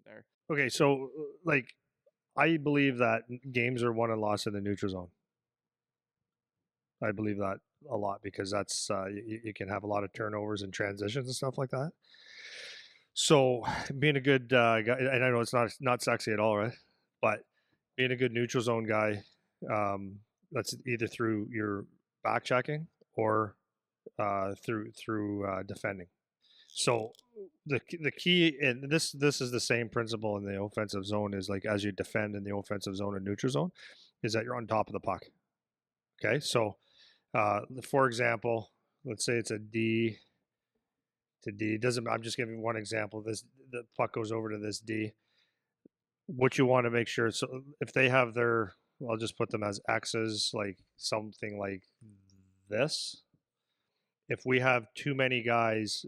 there. Okay, so like I believe that games are won and lost in the neutral zone. I believe that a lot because that's you can have a lot of turnovers and transitions and stuff like that. So being a good guy, and I know it's not sexy at all, right? But being a good neutral zone guy, that's either through your back checking or through defending. So the key, and this is the same principle in the offensive zone, is like as you defend in the offensive zone and neutral zone, is that you're on top of the puck. Okay, so for example, let's say it's a D to D. Doesn't I'm just giving one example. The puck goes over to this D. What you want to make sure, so if they have their, I'll just put them as X's, like something like this. If we have too many guys,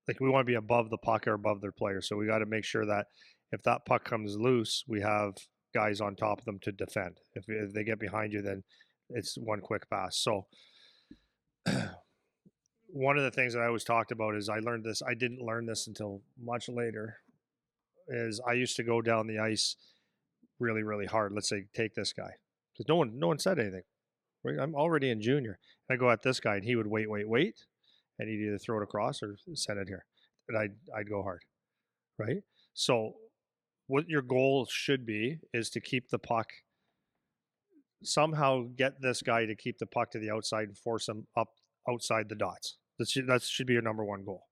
like we want to be above the puck or above their player, so we got to make sure that if that puck comes loose, we have guys on top of them to defend. If they get behind you, then it's one quick pass. So one of the things that I always talked about is I learned this. I didn't learn this until much later. Is I used to go down the ice really, really hard. Let's say take this guy because no one said anything. Right? I'm already in junior. And I go at this guy and he would wait, and he'd either throw it across or send it here, and I'd go hard, right? So what your goal should be is to keep the puck. Somehow get this guy to keep the puck to the outside and force him up outside the dots. That should be your number one goal.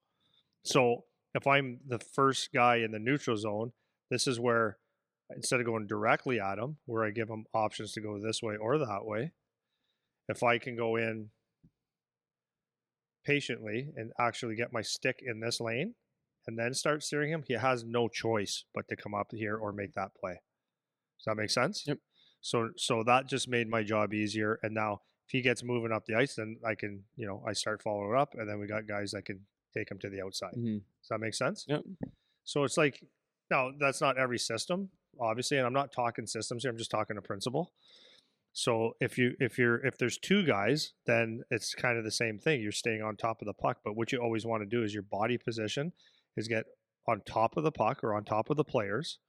So if I'm the first guy in the neutral zone, this is where instead of going directly at him, where I give him options to go this way or that way, if I can go in patiently and actually get my stick in this lane and then start steering him, he has no choice but to come up here or make that play. Does that make sense? Yep. So that just made my job easier. And now if he gets moving up the ice, then I can, I start following up, and then we got guys that can take him to the outside. Mm-hmm. Does that make sense? Yep. So it's like, now that's not every system, obviously, and I'm not talking systems here. I'm just talking a principle. So if there's two guys, then it's kind of the same thing. You're staying on top of the puck, but what you always want to do is your body position is get on top of the puck or on top of the players,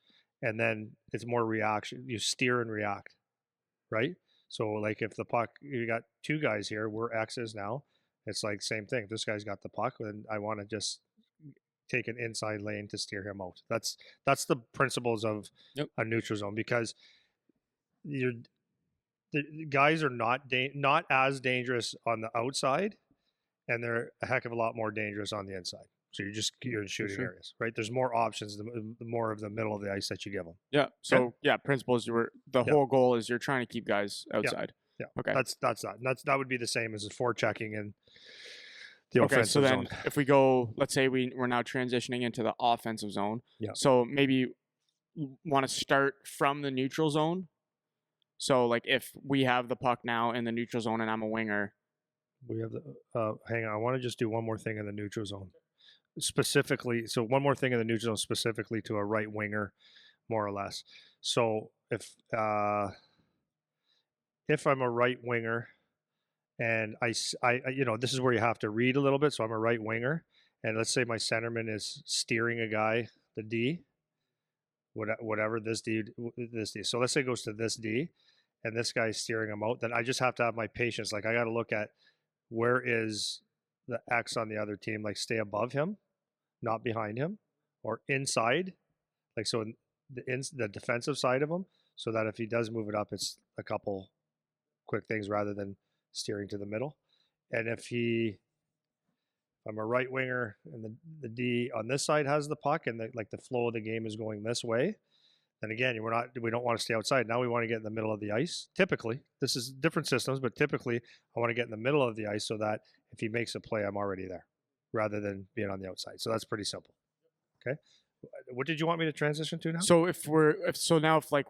and then it's more reaction. You steer and react, right? So like if the puck, you got two guys here, we're X's now. It's like same thing. If this guy's got the puck, then I want to just take an inside lane to steer him out. That's the principles of a neutral zone, because the guys are not as dangerous on the outside, and they're a heck of a lot more dangerous on the inside. So you're in shooting areas, right? There's more options, the more of the middle of the ice that you give them. Yeah. So principles. Whole goal is you're trying to keep guys outside. Yeah. Okay. That would be the same as a forechecking and the offensive so then zone. If we go, let's say we're now transitioning into the offensive zone. Yeah. So maybe want to start from the neutral zone. So like if we have the puck now in the neutral zone and I'm a winger. We have hang on. I want to just do one more thing in the neutral zone. Specifically, so one more thing in the neutral zone specifically to a right winger, more or less. So if I'm a right winger and I this is where you have to read a little bit. So I'm a right winger, and let's say my centerman is steering a guy, the D, whatever this D. So let's say it goes to this D, and this guy's steering him out. Then I just have to have my patience. Like I got to look at where is the X on the other team, like stay above him, not behind him, or inside, like so the defensive side of him, so that if he does move it up, it's a couple quick things rather than steering to the middle. And if I'm a right winger and the D on this side has the puck and the flow of the game is going this way, then again, we don't want to stay outside. Now we want to get in the middle of the ice. Typically, this is different systems, but typically I want to get in the middle of the ice so that if he makes a play, I'm already there rather than being on the outside. So that's pretty simple. Okay. What did you want me to transition to now? So if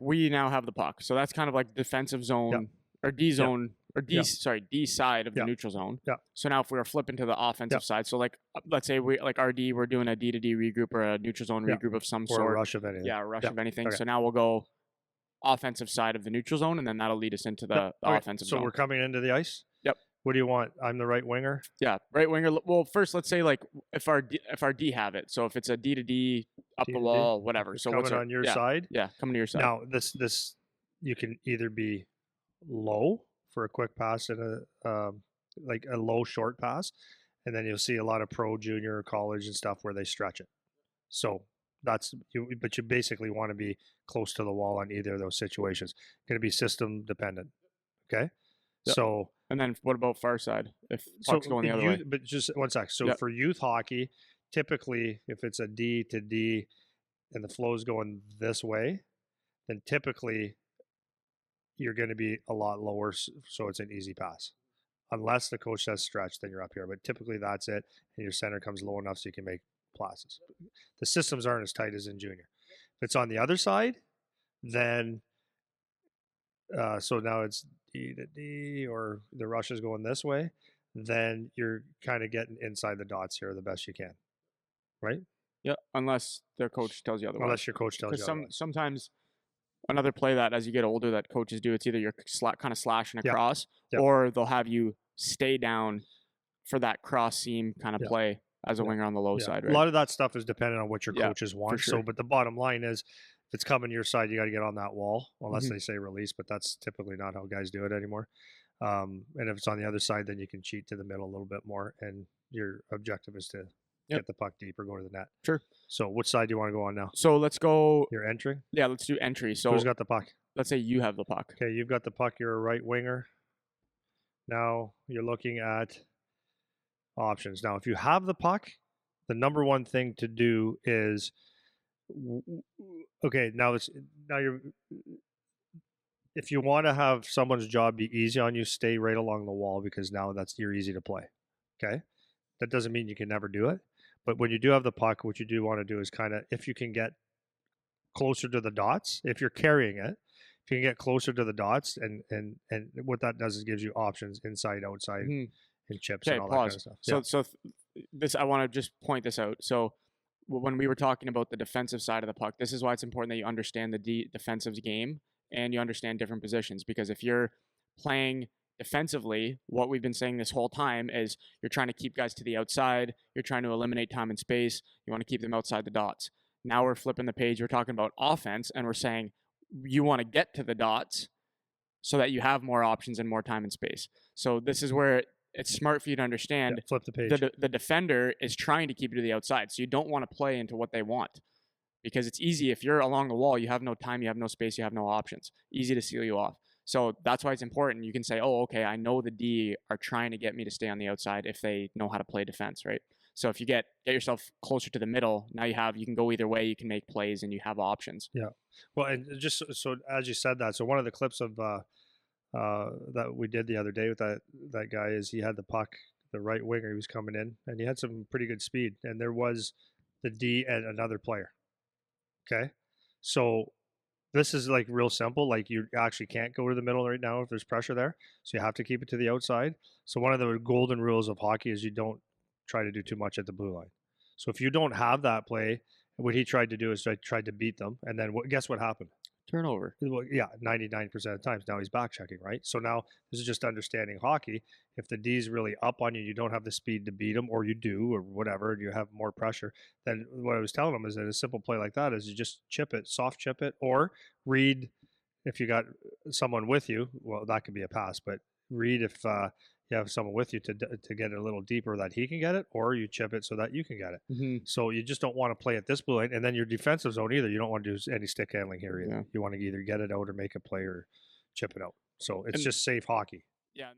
we now have the puck, so that's kind of like defensive zone or D zone or D side of the neutral zone. Yeah. So now if we were flipping to the offensive side, so like let's say we like RD, we're doing a D to D regroup or a neutral zone regroup of some sort. Or a rush of anything. Yeah, a rush of anything. Okay. So now we'll go offensive side of the neutral zone, and then that'll lead us into the offensive zone. So we're coming into the ice. Yep. What do you want? I'm the right winger. Yeah, right winger. Well, first let's say like if our D have it. So if it's a D to D, up D the to D. wall, whatever. So what's Coming our on your yeah side. yeah coming to your side. Now this you can either be low for a quick pass and like a low short pass, and then you'll see a lot of pro, junior, college, and stuff where they stretch it. So that's you, but you basically want to be close to the wall on either of those situations. Going to be system dependent. Okay, Yep. so And then what about far side? If so puck's going the other way. but just one sec. So Yep. for youth hockey, typically if it's a D to D and the flow is going this way, then typically you're going to be a lot lower, so it's an easy pass. Unless the coach says stretch, then you're up here. But typically that's it, and your center comes low enough so you can make passes. The systems aren't as tight as in junior. If it's on the other side, then so now it's D to D, or the rush is going this way, then you're kind of getting inside the dots here the best you can, right? Yeah, unless their coach tells you otherwise. Unless your coach tells you Because otherwise. sometimes another play that as you get older that coaches do, it's either you're kind of slashing Yep. across, Yep. or they'll have you stay down for that cross seam kind of Yep. play as a Yep. winger on the low Yeah. side, A right? lot of that stuff is dependent on what your Yeah, coaches want. sure. So, but the bottom line is, if it's coming your side, you got to get on that wall, unless Mhm. they say release. But that's typically not how guys do it anymore. And if it's on the other side, then you can cheat to the middle a little bit more, and your objective is to Yep. get the puck deep or go to the net. Sure. So, which side do you want to go on now? So let's go. You're entering. Yeah, let's do entry. So Who's got the puck? let's say you have the puck. Okay, you've got the puck. You're a right winger. Now you're looking at options. Now, if you have the puck, the number one thing to do is okay. Now you're if you want to have someone's job be easy on you, stay right along the wall because now you're easy to play. Okay, that doesn't mean you can never do it, but when you do have the puck, what you do want to do is kind of if you can get closer to the dots, if you're carrying it, if you can get closer to the dots, and what that does is gives you options inside, outside, Mhm. and chips Okay, and all that kind pause. of stuff. So this I want to just point this out. So when we were talking about the defensive side of the puck, this is why it's important that you understand the defensive game and you understand different positions. Because if you're playing defensively, what we've been saying this whole time is you're trying to keep guys to the outside, you're trying to eliminate time and space, you want to keep them outside the dots. Now we're flipping the page, we're talking about offense, and we're saying you want to get to the dots so that you have more options and more time and space. So this is where it's smart for you to understand flip the page. the defender is trying to keep you to the outside. So you don't want to play into what they want because it's easy. If you're along the wall, you have no time, you have no space, you have no options. Easy to seal you off. So that's why it's important. You can say, oh, okay, I know the D are trying to get me to stay on the outside if they know how to play defense, right? So if you get yourself closer to the middle, now you can go either way, you can make plays and you have options. Yeah. Well, and just so as you said that, so one of the clips of that we did the other day with that guy is he had the puck, the right winger, he was coming in, and he had some pretty good speed, and there was the D and another player. Okay, so this is like real simple. Like you actually can't go to the middle right now if there's pressure there, so you have to keep it to the outside. So one of the golden rules of hockey is you don't try to do too much at the blue line. So if you don't have that play, what he tried to do is tried to beat them, and then guess what happened? Turnover. Well, yeah, 99% of the times. Now he's back checking, right? So now this is just understanding hockey. If the D's really up on you, you don't have the speed to beat them, or you do, or whatever, and you have more pressure, then what I was telling him is that a simple play like that is you just chip it, soft chip it, or read if you got someone with you. Well, that could be a pass, but read if you have someone with you to get it a little deeper that he can get it, or you chip it so that you can get it. Mm-hmm. So you just don't want to play at this blue line, and then your defensive zone either. You don't want to do any stick handling here either. Yeah. You want to either get it out or make a play or chip it out. So it's just safe hockey. Yeah.